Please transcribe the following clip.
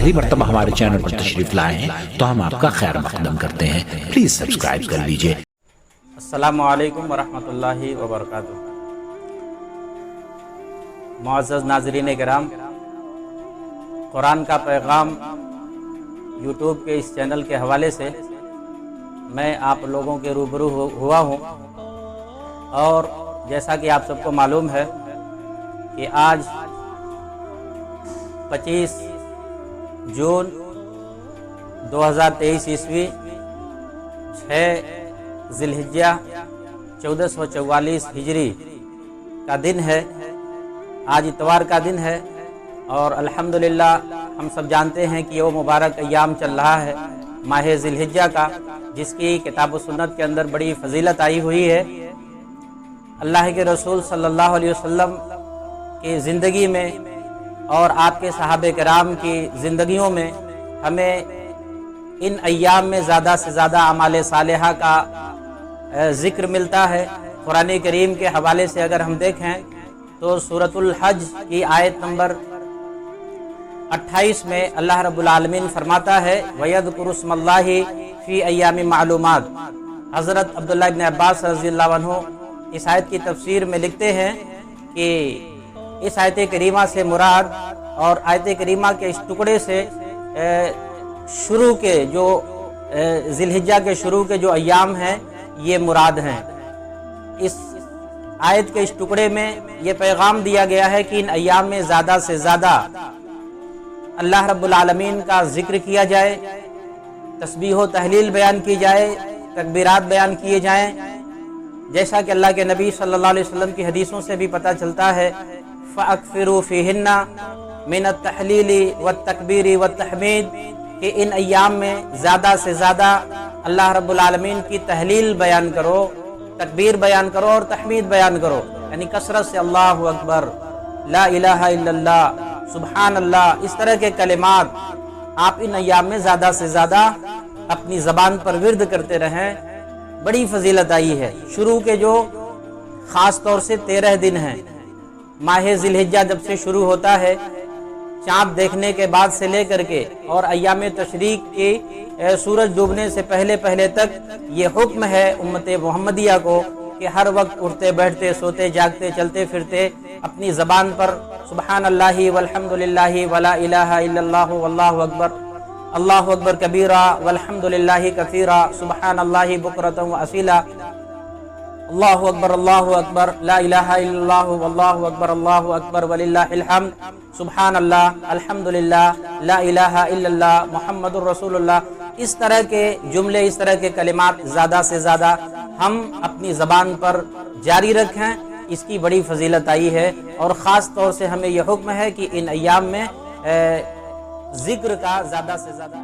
پہلی مرتبہ ہمارے چینل پر تشریف لائے ہیں تو ہم آپ کا خیر مقدم کرتے ہیں. پلیز سبسکرائب کر لیجئے. السلام علیکم ورحمۃ اللہ وبرکاتہ. معزز ناظرین کرام، قرآن کا پیغام یوٹیوب کے اس چینل کے حوالے سے میں آپ لوگوں کے روبرو ہوا ہوں، اور جیسا کہ آپ سب کو معلوم ہے کہ آج 25 جون 2023 عیسوی 6 ذی الحجہ 1444 ہجری کا دن ہے. آج اتوار کا دن ہے، اور الحمدللہ ہم سب جانتے ہیں کہ وہ مبارک ایام چل رہا ہے ماہ ذی الحجہ کا، جس کی کتاب و سنت کے اندر بڑی فضیلت آئی ہوئی ہے. اللہ کے رسول صلی اللہ علیہ وسلم کی زندگی میں اور آپ کے صحابہ کرام کی زندگیوں میں ہمیں ان ایام میں زیادہ سے زیادہ اعمال صالحہ کا ذکر ملتا ہے. قرآن کریم کے حوالے سے اگر ہم دیکھیں تو سورۃ الحج کی آیت نمبر 28 میں اللہ رب العالمین فرماتا ہے وَيَذْكُرُ اسْمَ اللَّهِ فِي أَيَّامٍ مَعْلُومَاتٍ. حضرت عبداللہ ابن عباس رضی اللہ عنہ اس آیت کی تفسیر میں لکھتے ہیں کہ اس آیت کریمہ سے مراد اور آیت کریمہ کے اس ٹکڑے سے شروع کے جو ذی الحجہ کے شروع کے جو ایام ہیں یہ مراد ہیں. اس آیت کے اس ٹکڑے میں یہ پیغام دیا گیا ہے کہ ان ایام میں زیادہ سے زیادہ اللہ رب العالمین کا ذکر کیا جائے، تسبیح و تحلیل بیان کی جائے، تکبیرات بیان کیے جائیں، جیسا کہ اللہ کے نبی صلی اللہ علیہ وسلم کی حدیثوں سے بھی پتہ چلتا ہے فَأَكْثِرُوا فِيهِنَّ مِنَ التَّحْلِيلِ وَالتَّكْبِيرِ وَالتَّحْمِيدِ کہ ان ایام میں زیادہ سے زیادہ اللہ رب العالمین کی تحلیل بیان کرو، تکبیر بیان کرو اور تحمید بیان کرو، یعنی کثرت سے اللہ اکبر، لا الہ الا اللہ، سبحان اللہ، اس طرح کے کلمات آپ ان ایام میں زیادہ سے زیادہ اپنی زبان پر ورد کرتے رہیں. بڑی فضیلت آئی ہے. شروع کے جو خاص طور سے 13 دن ہیں ماہ ذی الحجہ جب سے شروع ہوتا ہے، چاند دیکھنے کے بعد سے لے کر کے اور ایام تشریق کی سورج ڈوبنے سے پہلے تک یہ حکم ہے امت محمدیہ کو کہ ہر وقت اٹھتے بیٹھتے سوتے جاگتے چلتے پھرتے اپنی زبان پر سبحان اللہ والحمدللہ ولا الہ الا اللہ واللہ اکبر، اللہ اکبر کبیرہ والحمدللہ کثیرہ، سبحان اللہ بکرۃ و اصیلا، اللہ اکبر لا الہ الا اللہ واللہ اکبر، اللہ اکبر وللہ الحمد، سبحان اللہ الحمدللہ لا الہ الا اللہ محمد الرسول اللہ. اس طرح کے جملے، اس طرح کے کلمات زیادہ سے زیادہ ہم اپنی زبان پر جاری رکھیں. اس کی بڑی فضیلت آئی ہے، اور خاص طور سے ہمیں یہ حکم ہے کہ ان ایام میں ذکر کا زیادہ سے زیادہ